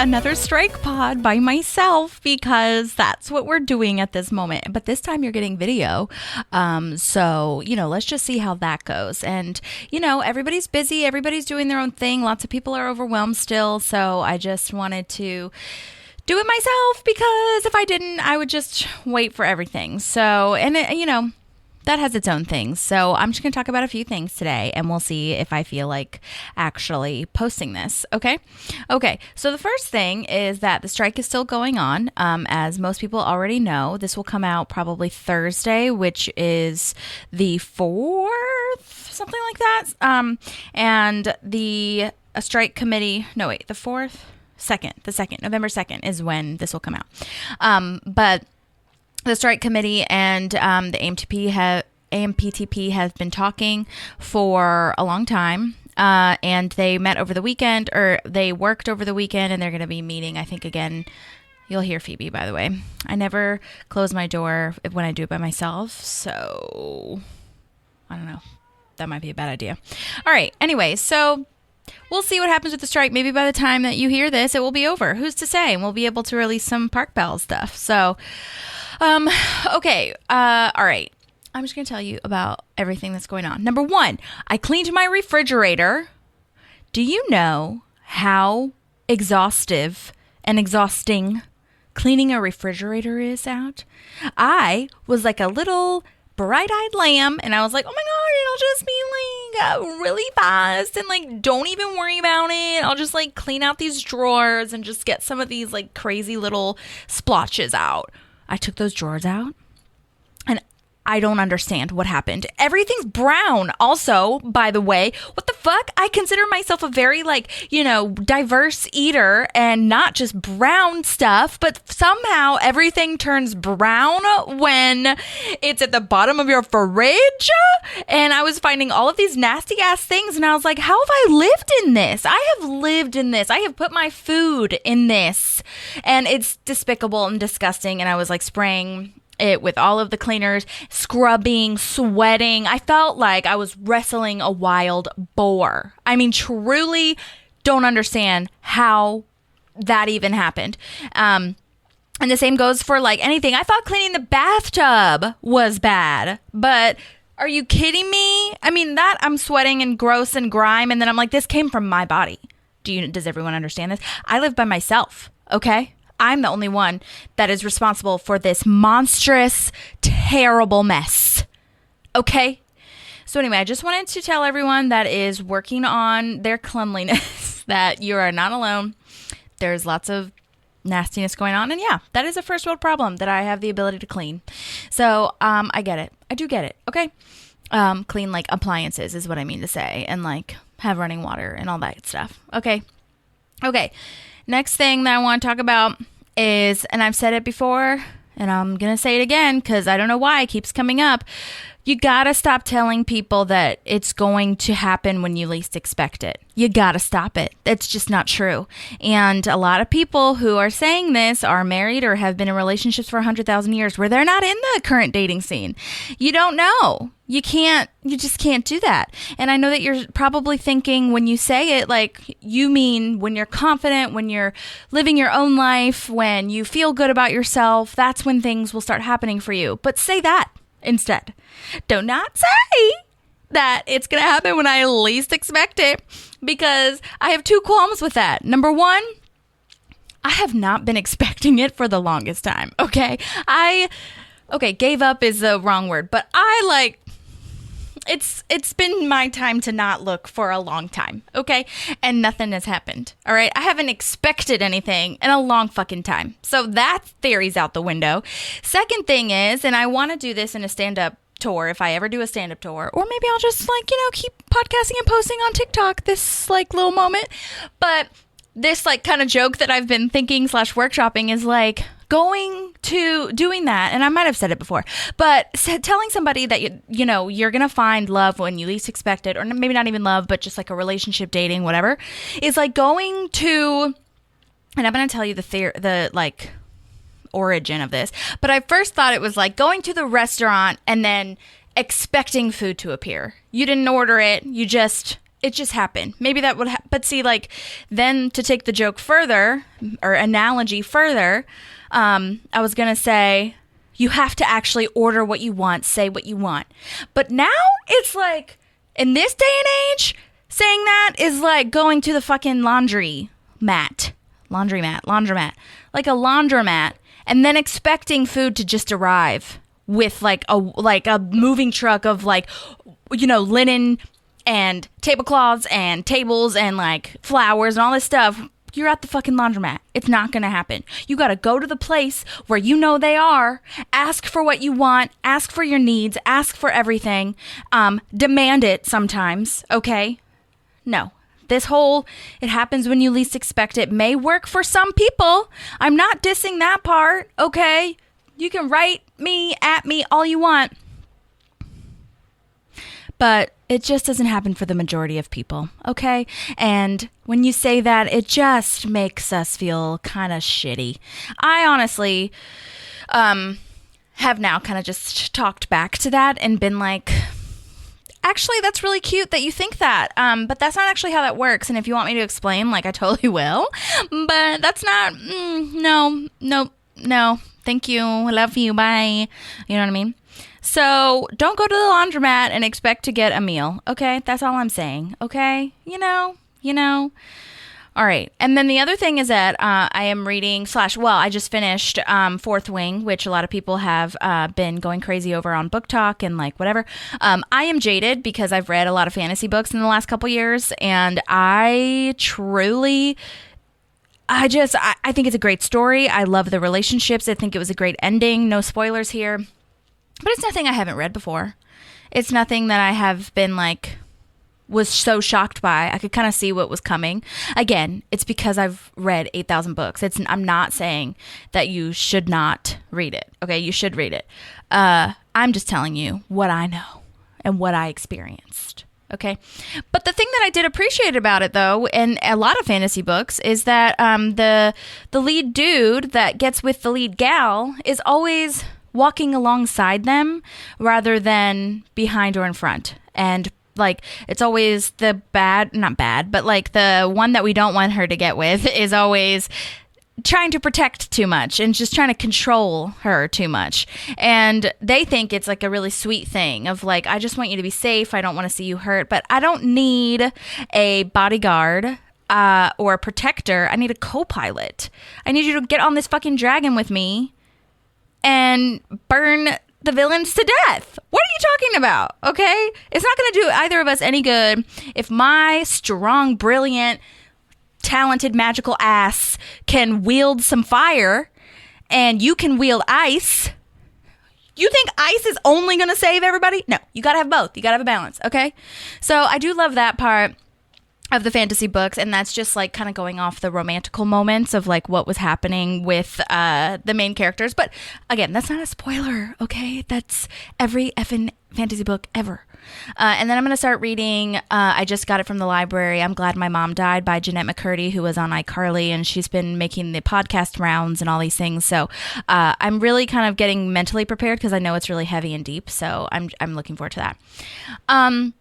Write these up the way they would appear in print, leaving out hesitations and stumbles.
another strike pod by myself because that's what we're doing at this moment. But this time you're getting video. So, let's just see how that goes. And, everybody's busy. Everybody's doing their own thing. Lots of people are overwhelmed still. So I just wanted to do it myself because if I didn't, I would just wait for everything. So, and that has its own things. So I'm just going to talk about a few things today and we'll see if I feel like actually posting this. Okay. So the first thing is that the strike is still going on. As most people already know, this will come out probably Thursday, which is the 4th, something like that. And the strike committee, the 4th, November 2nd is when this will come out. But the strike committee and the AMPTP have been talking for a long time, and they met over the weekend, or they worked over the weekend, and they're going to be meeting, I think, again. You'll hear Phoebe, by the way. I never close my door when I do it by myself, so I don't know. That might be a bad idea. All right. Anyway, so we'll see what happens with the strike. Maybe by the time that you hear this, it will be over. Who's to say? And we'll be able to release some Park Bell stuff. So, okay. All right. I'm just going to tell you about everything that's going on. Number 1, I cleaned my refrigerator. Do you know how exhaustive and exhausting cleaning a refrigerator is out? I was like a little bright-eyed lamb, and I was like, oh my God, it'll just be like really fast, and like don't even worry about it. I'll just like clean out these drawers and just get some of these like crazy little splotches out. I took those drawers out, and I don't understand what happened. Everything's brown. Also, by the way, what the fuck? I consider myself a very diverse eater and not just brown stuff, but somehow everything turns brown when it's at the bottom of your fridge. And I was finding all of these nasty ass things, and I was like, how have I lived in this? I have lived in this. I have put my food in this, and it's despicable and disgusting. And I was like spraying it with all of the cleaners, scrubbing, sweating. I felt like I was wrestling a wild boar. I mean, truly don't understand how that even happened. And the same goes for like anything. I thought cleaning the bathtub was bad, but are you kidding me? I mean, that I'm sweating and gross and grime, and then I'm like, this came from my body. Does everyone understand this? I live by myself, okay? I'm the only one that is responsible for this monstrous, terrible mess. Okay? So anyway, I just wanted to tell everyone that is working on their cleanliness that you are not alone. There's lots of nastiness going on. And yeah, that is a first world problem that I have the ability to clean. So I get it. I do get it. Okay? Clean like appliances is what I mean to say. And like have running water and all that stuff. Okay? Okay. Next thing that I want to talk about is, and I've said it before, and I'm going to say it again because I don't know why it keeps coming up. You got to stop telling people that it's going to happen when you least expect it. You got to stop it. It's just not true. And a lot of people who are saying this are married or have been in relationships for 100,000 years where they're not in the current dating scene. You don't know. You just can't do that. And I know that you're probably thinking when you say it, like you mean when you're confident, when you're living your own life, when you feel good about yourself, that's when things will start happening for you. But say that instead. Do not say that it's going to happen when I least expect it, because I have 2 qualms with that. Number 1, I have not been expecting it for the longest time. Okay. Gave up is the wrong word, but it's been my time to not look for a long time, okay? And nothing has happened, all right? I haven't expected anything in a long fucking time. So that theory's out the window. Second thing is, and I want to do this in a stand-up tour, if I ever do a stand-up tour, or maybe I'll just keep podcasting and posting on TikTok this little moment. But this kind of joke that I've been thinking / workshopping is going to doing that, and I might have said it before, but telling somebody that you're gonna find love when you least expect it, or maybe not even love, but just like a relationship, dating, whatever, is like going to, and I'm gonna tell you the origin of this, but I first thought it was like going to the restaurant and then expecting food to appear. You didn't order it, you just It just happened. Maybe that would but see, like, then to take the joke further, or analogy further, I was going to say, you have to actually order what you want, say what you want. But now it's like, in this day and age, saying that is like going to the fucking laundromat, like a laundromat, and then expecting food to just arrive with like a moving truck of like, you know, linen and tablecloths and tables and like flowers and all this stuff. You're at the fucking laundromat. It's not going to happen. You got to go to the place where you know they are, ask for what you want, ask for your needs, ask for everything, demand it sometimes, okay? No. This whole, it happens when you least expect it, may work for some people. I'm not dissing that part, okay? You can write me, at me, all you want. But it just doesn't happen for the majority of people, okay? And when you say that, it just makes us feel kind of shitty. I honestly have now kind of just talked back to that and been like, actually, that's really cute that you think that, but that's not actually how that works. And if you want me to explain, like, I totally will. But that's not, no. Thank you. I love you. Bye. You know what I mean? So don't go to the laundromat and expect to get a meal. Okay. That's all I'm saying. Okay. You know. All right. And then the other thing is that I am reading I just finished Fourth Wing, which a lot of people have been going crazy over on Book Talk and like whatever. I am jaded because I've read a lot of fantasy books in the last couple years, and I truly... I think it's a great story. I love the relationships. I think it was a great ending. No spoilers here. But it's nothing I haven't read before. It's nothing that I have been like, was so shocked by. I could kind of see what was coming. Again, it's because I've read 8,000 books. I'm not saying that you should not read it. Okay, you should read it. I'm just telling you what I know and what I experienced. Okay. But the thing that I did appreciate about it, though, in a lot of fantasy books, is that the lead dude that gets with the lead gal is always walking alongside them rather than behind or in front. And like, it's always the not bad, but like the one that we don't want her to get with is always trying to protect too much and just trying to control her too much. And they think it's like a really sweet thing of like, I just want you to be safe. I don't want to see you hurt, but I don't need a bodyguard or a protector. I need a co-pilot. I need you to get on this fucking dragon with me and burn the villains to death. What are you talking about? Okay? It's not going to do either of us any good if my strong, brilliant, talented, magical ass can wield some fire and you can wield ice. You think ice is only going to save everybody? No, you got to have both. You got to have a balance, okay? So I do love that part of the fantasy books, and that's just like kind of going off the romantical moments of like what was happening with the main characters. But again, that's not a spoiler, okay? That's every effing fantasy book ever. And then I'm going to start reading, I just got it from the library, I'm Glad My Mom Died by Jeanette McCurdy, who was on iCarly, and she's been making the podcast rounds and all these things. So I'm really kind of getting mentally prepared because I know it's really heavy and deep. So I'm looking forward to that.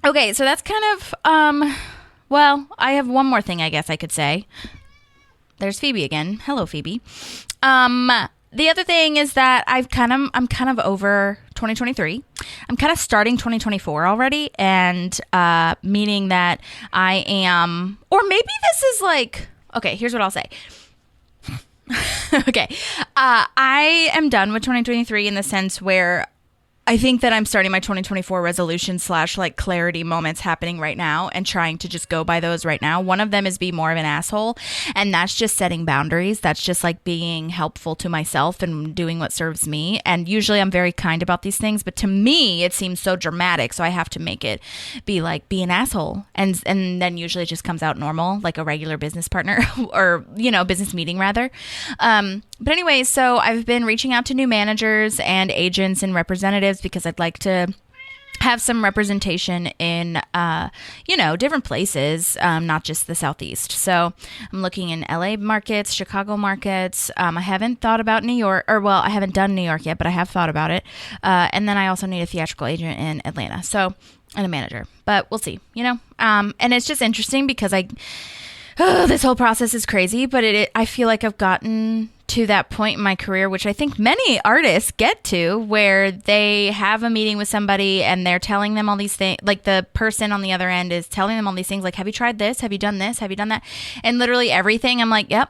Okay, so that's kind of, I have one more thing I guess I could say. There's Phoebe again. Hello, Phoebe. The other thing is that I'm kind of over 2023. I'm kind of starting 2024 already, and meaning that I am, or maybe this is like, okay, here's what I'll say. Okay, I am done with 2023 in the sense where I think that I'm starting my 2024 resolution / like clarity moments happening right now and trying to just go by those right now. One of them is be more of an asshole, and that's just setting boundaries. That's just like being helpful to myself and doing what serves me. And usually I'm very kind about these things, but to me it seems so dramatic, so I have to make it be like, be an asshole. And then usually it just comes out normal, like a regular business partner or, business meeting rather. But anyway, so I've been reaching out to new managers and agents and representatives because I'd like to have some representation in, different places, not just the Southeast. So I'm looking in LA markets, Chicago markets. I haven't thought about New York, I haven't done New York yet, but I have thought about it. And then I also need a theatrical agent in Atlanta. So and a manager, but we'll see, and it's just interesting because this whole process is crazy, but I feel like I've gotten to that point in my career, which I think many artists get to, where they have a meeting with somebody and they're telling them all these things, like the person on the other end is telling them all these things, like, have you tried this? Have you done this? Have you done that? And literally everything, I'm like, yep.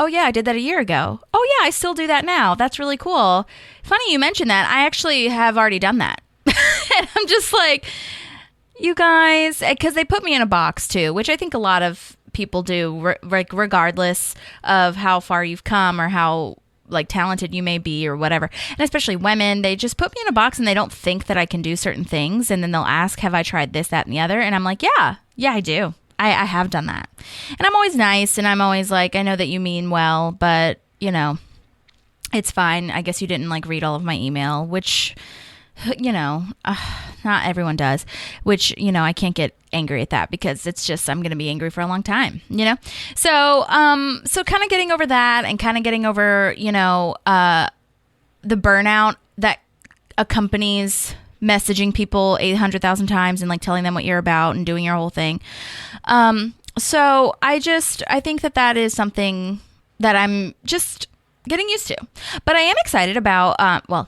Oh yeah, I did that a year ago. Oh yeah, I still do that now. That's really cool. Funny you mentioned that. I actually have already done that. And I'm just like, you guys, because they put me in a box too, which I think a lot of people do, regardless of how far you've come or how like talented you may be or whatever. And especially women, they just put me in a box and they don't think that I can do certain things. And then they'll ask, have I tried this, that, and the other? And I'm like, yeah, I do. I have done that. And I'm always nice. And I'm always like, I know that you mean well, but it's fine. I guess you didn't like read all of my email, which, not everyone does, which, I can't get angry at that because it's just, I'm going to be angry for a long time, So kind of getting over that and kind of getting over, the burnout that accompanies messaging people 800,000 times and like telling them what you're about and doing your whole thing. So I think that is something that I'm just getting used to, but I am excited about,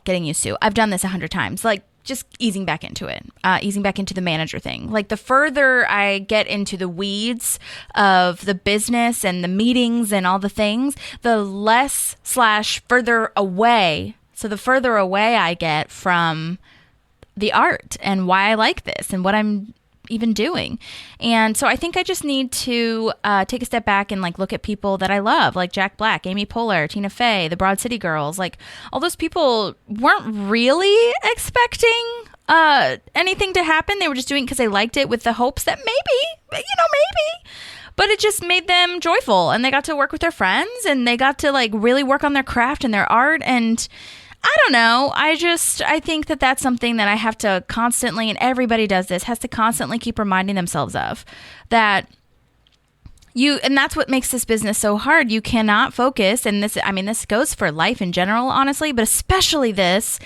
getting used to. I've done this 100 times, like just easing back into it, easing back into the manager thing. Like the further I get into the weeds of the business and the meetings and all the things, the less / further away. So the further away I get from the art and why I like this and what I'm even doing. And so I think I just need to take a step back and like look at people that I love, like Jack Black, Amy Poehler, Tina Fey, the Broad City Girls. Like all those people weren't really expecting anything to happen. They were just doing it because they liked it with the hopes that maybe, but it just made them joyful and they got to work with their friends and they got to like really work on their craft and their art. And I don't know. I think that that's something that I have to constantly, and everybody does this, has to constantly keep reminding themselves of that and that's what makes this business so hard. You cannot focus. And this goes for life in general, honestly, but especially this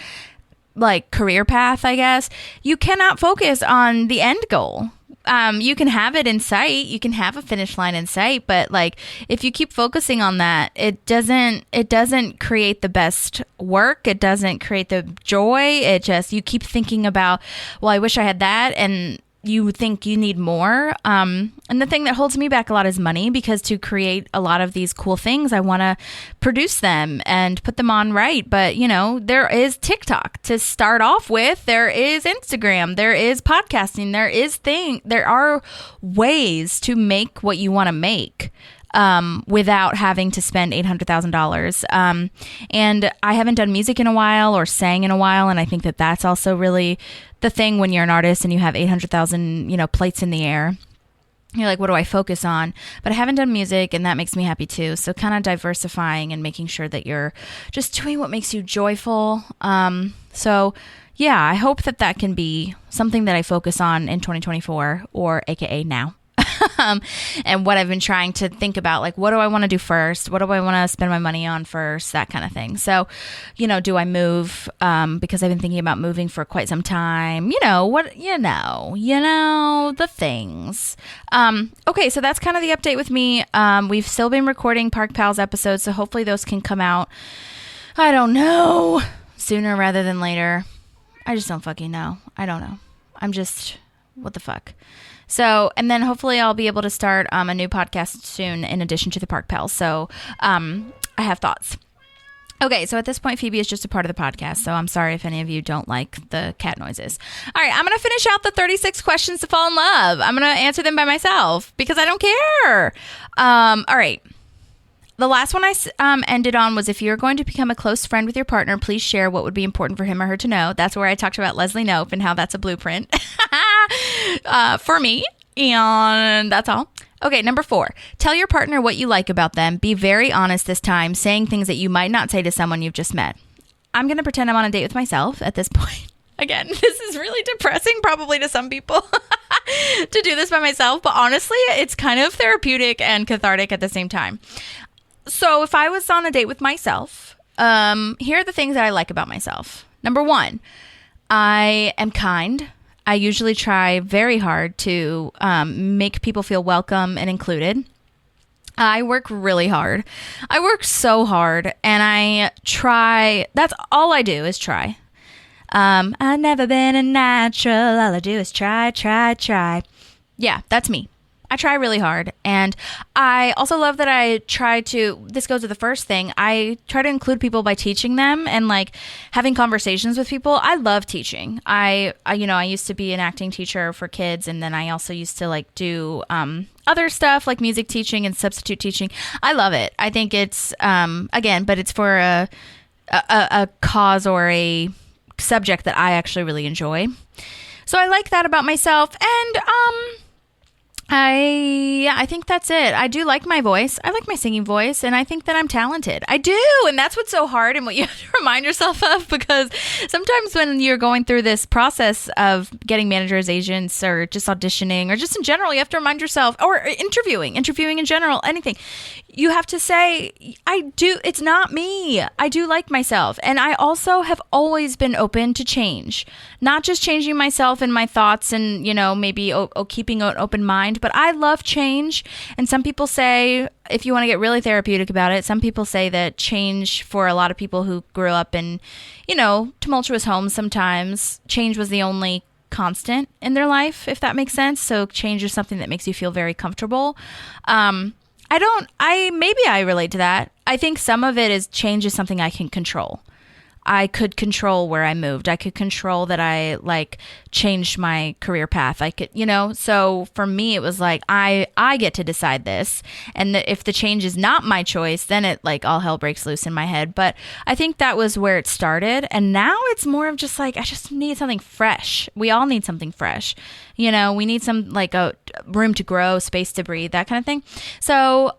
like career path, I guess. You cannot focus on the end goal. You can have it in sight, you can have a finish line in sight, but like if you keep focusing on that, it doesn't create the best work. It doesn't create the joy. You keep thinking about, well, I wish I had that. And you think you need more. And the thing that holds me back a lot is money, because to create a lot of these cool things, I want to produce them and put them on right. But, there is TikTok to start off with. There is Instagram. There is podcasting. There are ways to make what you want to make. Without having to spend $800,000. And I haven't done music in a while or sang in a while. And I think that that's also really the thing when you're an artist and you have 800,000, plates in the air. You're like, what do I focus on? But I haven't done music, and that makes me happy too. So kind of diversifying and making sure that you're just doing what makes you joyful. So yeah, I hope that can be something that I focus on in 2024, or AKA now. And what I've been trying to think about, like, what do I want to do first? What do I want to spend my money on first? That kind of thing. So, do I move? Because I've been thinking about moving for quite some time. The things. Okay, so that's kind of the update with me. We've still been recording Park Pals episodes, so hopefully those can come out, I don't know, sooner rather than later. I just don't fucking know. I don't know. I'm just, what the fuck? So, and then hopefully I'll be able to start a new podcast soon in addition to the Park Pals. So I have thoughts. Okay, so at this point, Phoebe is just a part of the podcast. So I'm sorry if any of you don't like the cat noises. All right, I'm going to finish out the 36 questions to fall in love. I'm going to answer them by myself because I don't care. All right. The last one I ended on was, if you're going to become a close friend with your partner, please share what would be important for him or her to know. That's where I talked about Leslie Knope and how that's a blueprint for me. And that's all. Okay, number 4. Tell your partner what you like about them. Be very honest this time, saying things that you might not say to someone you've just met. I'm going to pretend I'm on a date with myself at this point. Again, this is really depressing probably to some people to do this by myself. But honestly, it's kind of therapeutic and cathartic at the same time. So if I was on a date with myself, here are the things that I like about myself. Number 1, I am kind. I usually try very hard to make people feel welcome and included. I work really hard. I work so hard, and I try. That's all I do is try. I've never been a natural. All I do is try, try, try. Yeah, that's me. I try really hard. And I also love that I try to, this goes to the first thing, I try to include people by teaching them and like having conversations with people. I love teaching. I used to be an acting teacher for kids, and then I also used to like do other stuff like music teaching and substitute teaching. I love it. I think it's, again, but it's for a cause or a subject that I actually really enjoy. So I like that about myself. And I think that's it. I do like my voice. I like my singing voice, and I think that I'm talented. I do, and that's what's so hard and what you have to remind yourself of, because sometimes when you're going through this process of getting managers, agents, or just auditioning, or just in general, you have to remind yourself, or interviewing in general, anything. You have to say, it's not me. I do like myself. And I also have always been open to change, not just changing myself and my thoughts and, maybe keeping an open mind, but I love change. And some people say, if you want to get really therapeutic about it, some people say that change for a lot of people who grew up in, tumultuous homes, sometimes change was the only constant in their life, if that makes sense. So change is something that makes you feel very comfortable. Maybe I relate to that. I think some of it is change is something I can control. I could control where I moved. I could control that I changed my career path. I could, so for me, it was like, I get to decide this. And if the change is not my choice, then it all hell breaks loose in my head. But I think that was where it started. And now it's more of just I just need something fresh. We all need something fresh. We need some a room to grow, space to breathe, that kind of thing. So,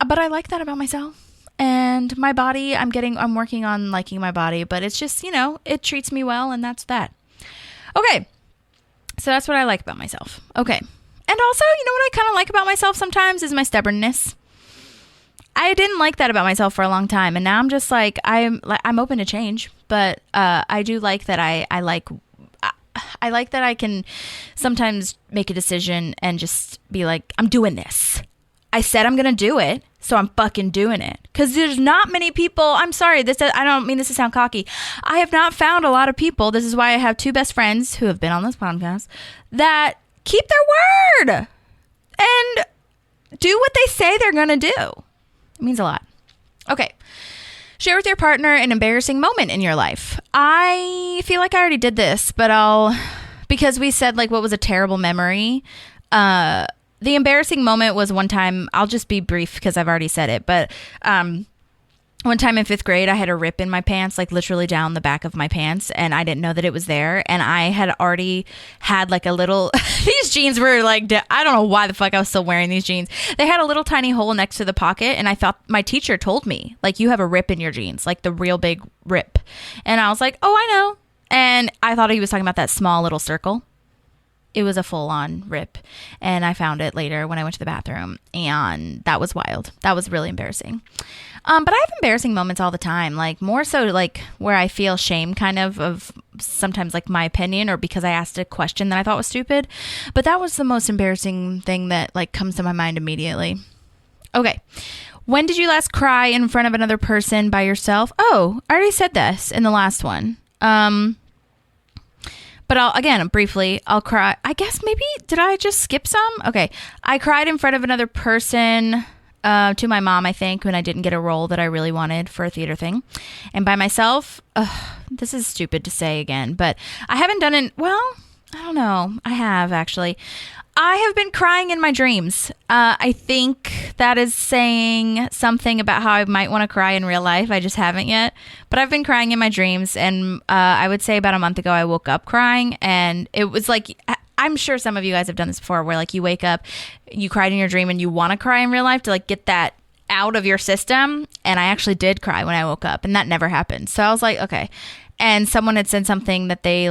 but I like that about myself. And my body, I'm working on liking my body, but it's just, it treats me well, and that's that. Okay. So that's what I like about myself. Okay. And also, what I kind of like about myself sometimes is my stubbornness. I didn't like that about myself for a long time, and now I'm just I'm open to change, but I do like that I like that I can sometimes make a decision and just be like, I'm doing this. I said I'm going to do it, so I'm fucking doing it. Because there's not many people, I'm sorry, I don't mean this to sound cocky. I have not found a lot of people, this is why I have two best friends who have been on this podcast, that keep their word and do what they say they're going to do. It means a lot. Okay. Share with your partner an embarrassing moment in your life. I feel like I already did this, but because we said what was a terrible memory, the embarrassing moment was one time, I'll just be brief because I've already said it, but one time in 5th grade, I had a rip in my pants, literally down the back of my pants, and I didn't know that it was there, and I had already had a little, these jeans were I don't know why the fuck I was still wearing these jeans. They had a little tiny hole next to the pocket, and I thought, my teacher told me, you have a rip in your jeans, the real big rip. And I was like, oh, I know. And I thought he was talking about that small little circle. It was a full-on rip, and I found it later when I went to the bathroom, and that was wild. That was really embarrassing. But I have embarrassing moments all the time, more so where I feel shame kind of sometimes my opinion, or because I asked a question that I thought was stupid. But that was the most embarrassing thing that comes to my mind immediately. Okay. When did you last cry in front of another person by yourself? Oh, I already said this in the last one. But briefly, I'll cry. I guess maybe, did I just skip some? Okay. I cried in front of another person, to my mom, I think, when I didn't get a role that I really wanted for a theater thing. And by myself, this is stupid to say again, but I haven't done it. Well, I don't know. I have actually. I have been crying in my dreams. I think that is saying something about how I might want to cry in real life. I just haven't yet. But I've been crying in my dreams. And I would say about a month ago, I woke up crying. And it was I'm sure some of you guys have done this before, where you wake up, you cried in your dream, and you want to cry in real life to get that out of your system. And I actually did cry when I woke up. And that never happened. So I was like, okay. And someone had said something that they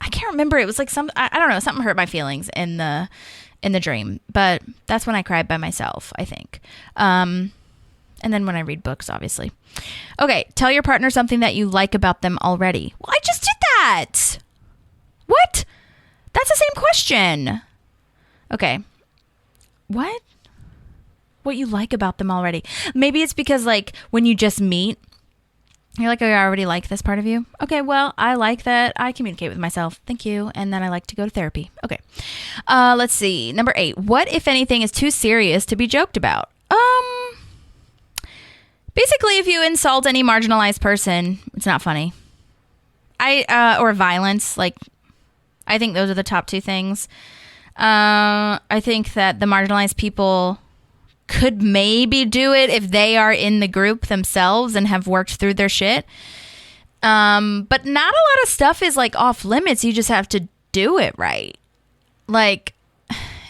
I can't remember. It was I don't know, something hurt my feelings in the dream, but that's when I cried by myself, I think. And then when I read books, obviously. Okay. Tell your partner something that you like about them already. Well, I just did that. What? That's the same question. Okay. What you like about them already? Maybe it's because like when you just meet, you're like, oh, I already like this part of you. Okay, well, I like that I communicate with myself. Thank you. And then I like to go to therapy. Okay. Let's see. Number 8. What, if anything, is too serious to be joked about? Basically, if you insult any marginalized person, it's not funny. Or violence. Like, I think those are the top 2 things. I think that the marginalized people could maybe do it if they are in the group themselves and have worked through their shit. But not a lot of stuff is like off limits. You just have to do it right. Like,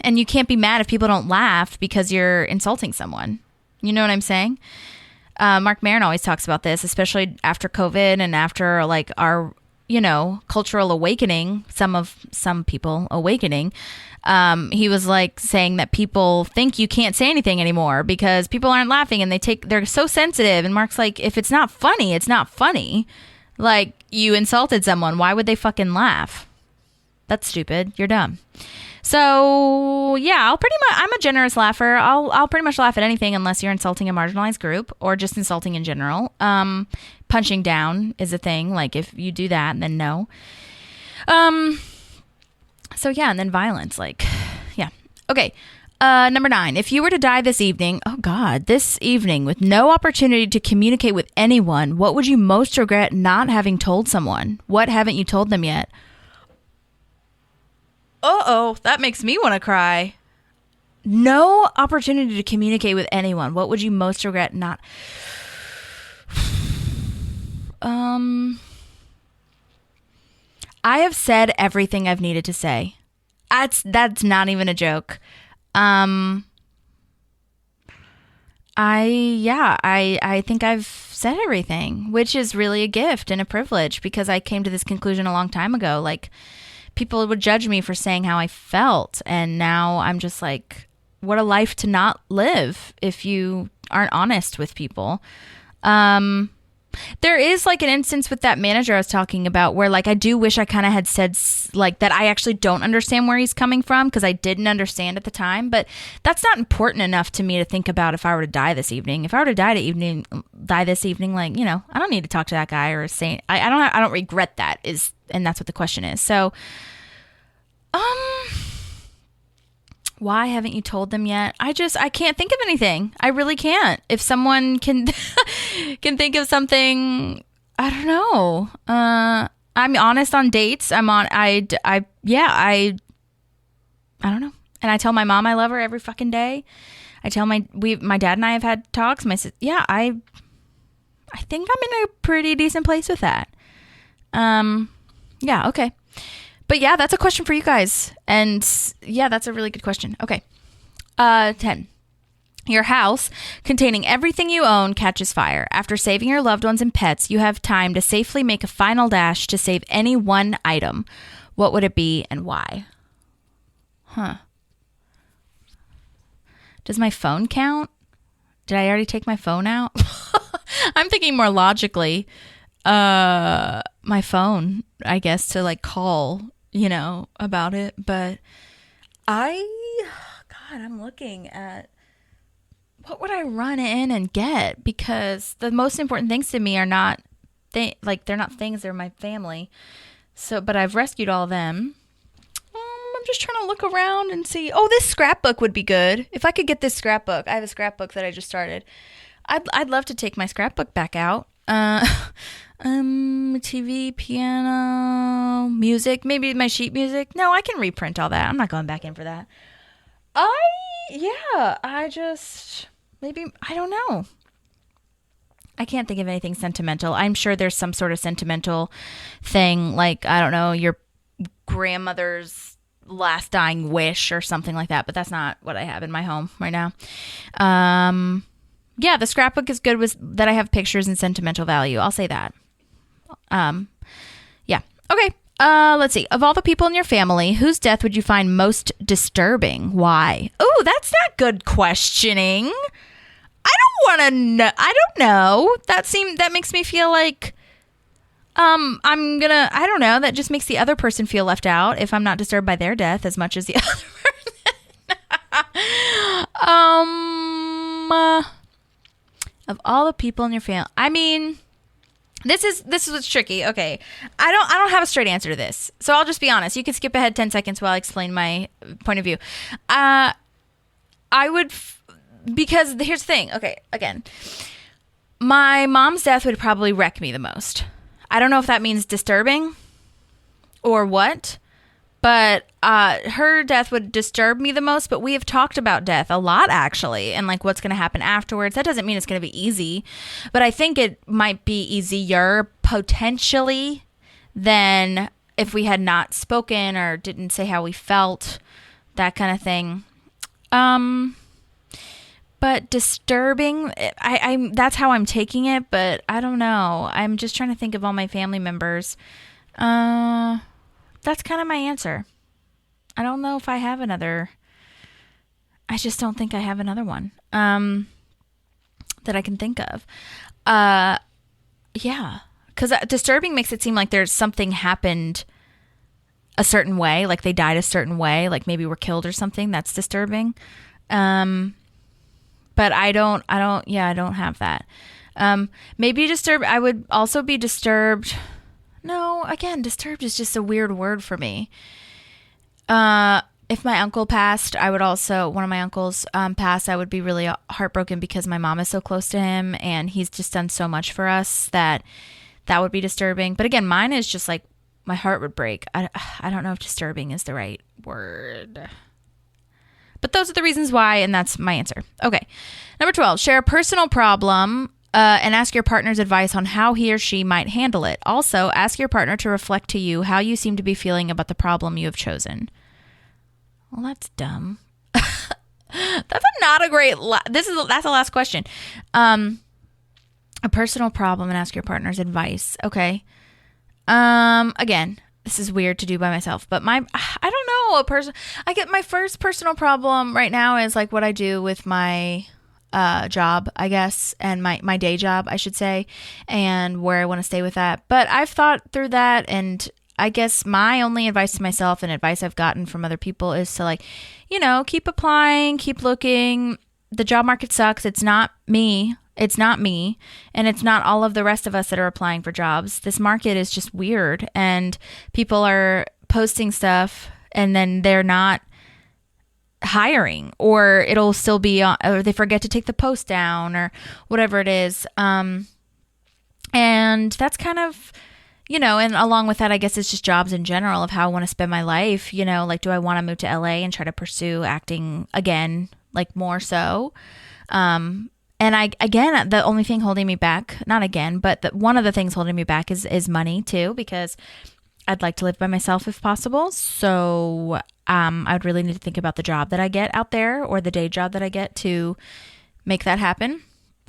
and you can't be mad if people don't laugh because you're insulting someone. You know what I'm saying? Mark Maron always talks about this, especially after COVID and after like our, cultural awakening, some people awakening. He was like saying that people think you can't say anything anymore because people aren't laughing and they're so sensitive. And Mark's like, if it's not funny, it's not funny. Like, you insulted someone. Why would they fucking laugh? That's stupid. You're dumb. So yeah, I'm a generous laugher. I'll pretty much laugh at anything unless you're insulting a marginalized group or just insulting in general. Punching down is a thing. Like, if you do that, then no. So yeah, and then violence, like, yeah. Okay. Number 9, if you were to die this evening, with no opportunity to communicate with anyone, what would you most regret not having told someone? What haven't you told them yet? That makes me want to cry. No opportunity to communicate with anyone. What would you most regret not? I have said everything I've needed to say. That's not even a joke. I think I've said everything, which is really a gift and a privilege because I came to this conclusion a long time ago. Like, people would judge me for saying how I felt. And now I'm just like, what a life to not live if you aren't honest with people. There is like an instance with that manager I was talking about where like I do wish I kind of had said like that I actually don't understand where he's coming from because I didn't understand at the time, but that's not important enough to me to think about if I were to die this evening. If I were to die this evening, like, I don't need to talk to that guy or say I don't regret that and that's what the question is. So why haven't you told them yet? I can't think of anything. I really can't. If someone can think of something, I don't know. I'm honest on dates. I don't know. And I tell my mom I love her every fucking day. I tell my dad and I have had talks. I think I'm in a pretty decent place with that. Yeah, okay. But yeah, that's a question for you guys. And yeah, that's a really good question. Okay. 10. Your house, containing everything you own, catches fire. After saving your loved ones and pets, you have time to safely make a final dash to save any one item. What would it be and why? Does my phone count? Did I already take my phone out? I'm thinking more logically. My phone, I guess, to like call, about it. But I'm looking at what would I run in and get? Because the most important things to me are not, they're not things, they're my family. So, but I've rescued all of them. I'm just trying to look around and see. Oh, this scrapbook would be good. If I could get this scrapbook. I have a scrapbook that I just started. I'd love to take my scrapbook back out. TV, piano, music, maybe my sheet music. No, I can reprint all that. I'm not going back in for that. I don't know. I can't think of anything sentimental. I'm sure there's some sort of sentimental thing, like, I don't know, your grandmother's last dying wish or something like that, but that's not what I have in my home right now. Yeah, the scrapbook is good with that I have pictures and sentimental value. I'll say that. Yeah. Okay. Let's see. Of all the people in your family, whose death would you find most disturbing? Why? Oh, that's not good questioning. I don't want to know. I don't know. That makes me feel like I don't know, that just makes the other person feel left out if I'm not disturbed by their death as much as the other person. Of all the people in your family, I mean, this is what's tricky. Okay. I don't have a straight answer to this. So I'll just be honest. You can skip ahead 10 seconds while I explain my point of view. I would, because here's the thing. Okay. Again, my mom's death would probably wreck me the most. I don't know if that means disturbing or what, but her death would disturb me the most. But we have talked about death a lot, actually, and like what's going to happen afterwards. That doesn't mean it's going to be easy, but I think it might be easier potentially than if we had not spoken or didn't say how we felt, that kind of thing. But disturbing, I that's how I'm taking it, but I don't know. I'm just trying to think of all my family members. That's kind of my answer. I don't know if I have another. I just don't think I have another one that I can think of. Yeah, because disturbing makes it seem like there's something happened a certain way, like they died a certain way, like maybe were killed or something. That's disturbing. But I don't have that. Maybe disturbed. I would also be disturbed. No, again, disturbed is just a weird word for me. If my uncle passed, one of my uncles passed, I would be really heartbroken because my mom is so close to him and he's just done so much for us that would be disturbing. But again, mine is just like my heart would break. I don't know if disturbing is the right word. But those are the reasons why, and that's my answer. Okay. Number 12, share a personal problem and ask your partner's advice on how he or she might handle it. Also, ask your partner to reflect to you how you seem to be feeling about the problem you have chosen. Well, that's dumb. That's not a great... that's the last question. A personal problem and ask your partner's advice. Okay. Again... This is weird to do by myself, but I don't know, I get my first personal problem right now is like what I do with my job, I guess, and my day job, I should say, and where I want to stay with that. But I've thought through that, and I guess my only advice to myself and advice I've gotten from other people is to keep applying, keep looking. The job market sucks. It's not me. It's not me, and it's not all of the rest of us that are applying for jobs. This market is just weird, and people are posting stuff, and then they're not hiring, or it'll still be on, or they forget to take the post down, or whatever it is. And that's kind of, and along with that, I guess it's just jobs in general of how I want to spend my life. Like, do I want to move to LA and try to pursue acting again, like more so? And the only thing holding me back, not again, but one of the things holding me back is money too, because I'd like to live by myself if possible. So I would really need to think about the job that I get out there or the day job that I get to make that happen.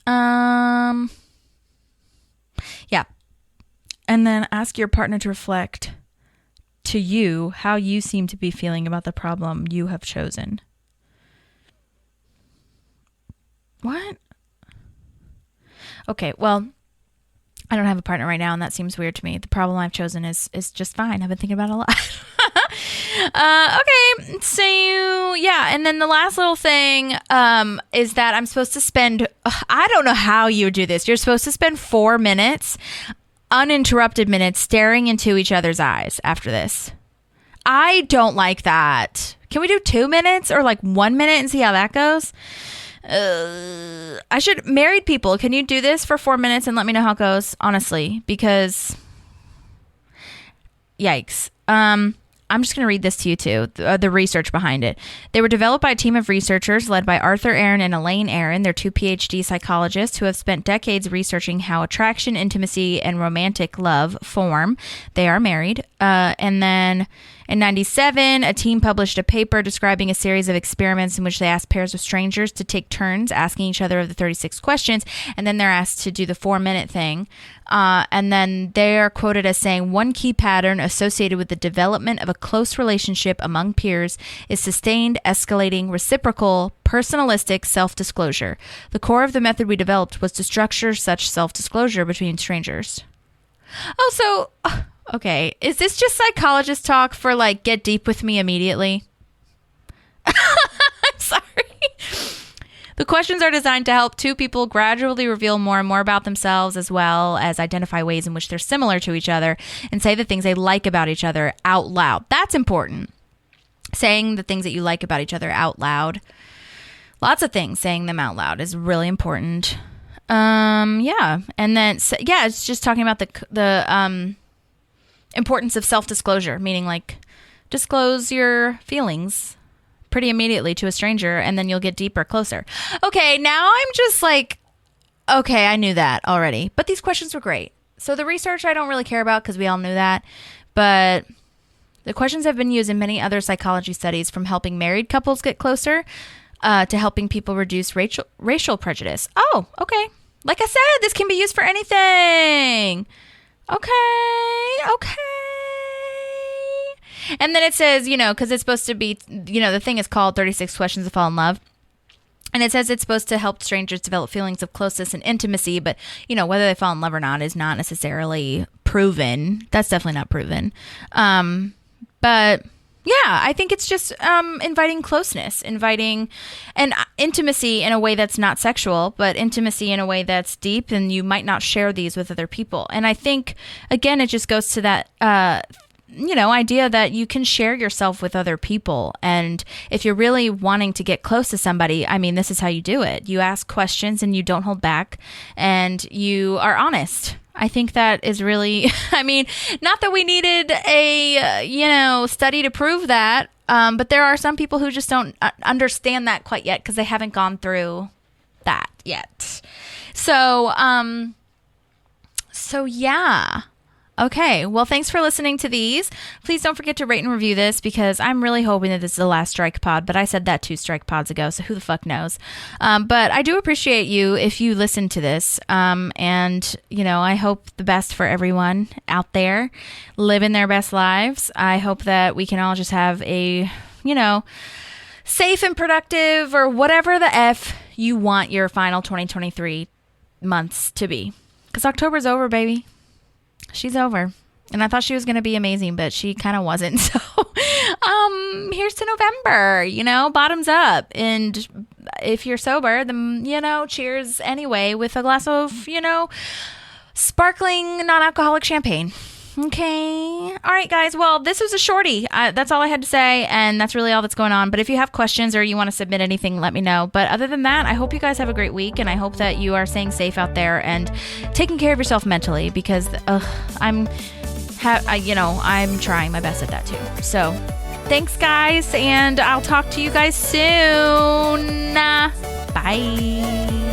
Yeah. And then ask your partner to reflect to you how you seem to be feeling about the problem you have chosen. What? Okay, well, I don't have a partner right now, and that seems weird to me. The problem I've chosen is just fine. I've been thinking about it a lot. Okay, so yeah, and then the last little thing is that I'm supposed to spend, I don't know how you do this. You're supposed to spend 4 minutes, uninterrupted minutes, staring into each other's eyes after this. I don't like that. Can we do 2 minutes or like 1 minute and see how that goes? Married people, can you do this for 4 minutes and let me know how it goes? Honestly, because yikes. I'm just going to read this to you too, the research behind it. They were developed by a team of researchers led by Arthur Aaron and Elaine Aaron. They're 2 PhD psychologists who have spent decades researching how attraction, intimacy, and romantic love form. They are married. And then in 1997, a team published a paper describing a series of experiments in which they asked pairs of strangers to take turns asking each other of the 36 questions, and then they're asked to do the 4-minute thing. And then they're quoted as saying, one key pattern associated with the development of a close relationship among peers is sustained, escalating, reciprocal, personalistic self-disclosure. The core of the method we developed was to structure such self-disclosure between strangers. Oh, so, okay. Is this just psychologist talk for like, get deep with me immediately? I'm sorry. The questions are designed to help two people gradually reveal more and more about themselves, as well as identify ways in which they're similar to each other and say the things they like about each other out loud. That's important. Saying the things that you like about each other out loud. Lots of things, saying them out loud is really important. Yeah. And then, yeah, it's just talking about the importance of self-disclosure, meaning like disclose your feelings pretty immediately to a stranger, and then you'll get deeper, closer. Okay, now I'm just like, okay, I knew that already. But these questions were great. So the research I don't really care about because we all knew that. But the questions have been used in many other psychology studies, from helping married couples get closer to helping people reduce racial prejudice. Oh, okay. Like I said, this can be used for anything. Okay. And then it says, because it's supposed to be, the thing is called 36 Questions to Fall in Love. And it says it's supposed to help strangers develop feelings of closeness and intimacy. But, whether they fall in love or not is not necessarily proven. That's definitely not proven. But, yeah, I think it's just inviting closeness, inviting and intimacy in a way that's not sexual, but intimacy in a way that's deep, and you might not share these with other people. And I think, again, it just goes to that idea that you can share yourself with other people. And if you're really wanting to get close to somebody, I mean, this is how you do it. You ask questions and you don't hold back and you are honest. I think that is really, not that we needed a, study to prove that. But there are some people who just don't understand that quite yet because they haven't gone through that yet. So yeah. Okay, well, thanks for listening to these. Please don't forget to rate and review this, because I'm really hoping that this is the last strike pod, but I said that 2 strike pods ago, so who the fuck knows? But I do appreciate you if you listen to this, and, I hope the best for everyone out there living their best lives. I hope that we can all just have a, safe and productive, or whatever the F you want your final 2023 months to be. Because October's over, baby. She's over. And I thought she was going to be amazing, but she kind of wasn't. So, here's to November, bottoms up. And if you're sober, then, cheers anyway with a glass of, sparkling non-alcoholic champagne. Okay. All right, guys. Well, this was a shorty. That's all I had to say, and that's really all that's going on. But if you have questions or you want to submit anything, let me know. But other than that, I hope you guys have a great week, and I hope that you are staying safe out there and taking care of yourself mentally, because I'm trying my best at that too. So thanks, guys, and I'll talk to you guys soon. Bye.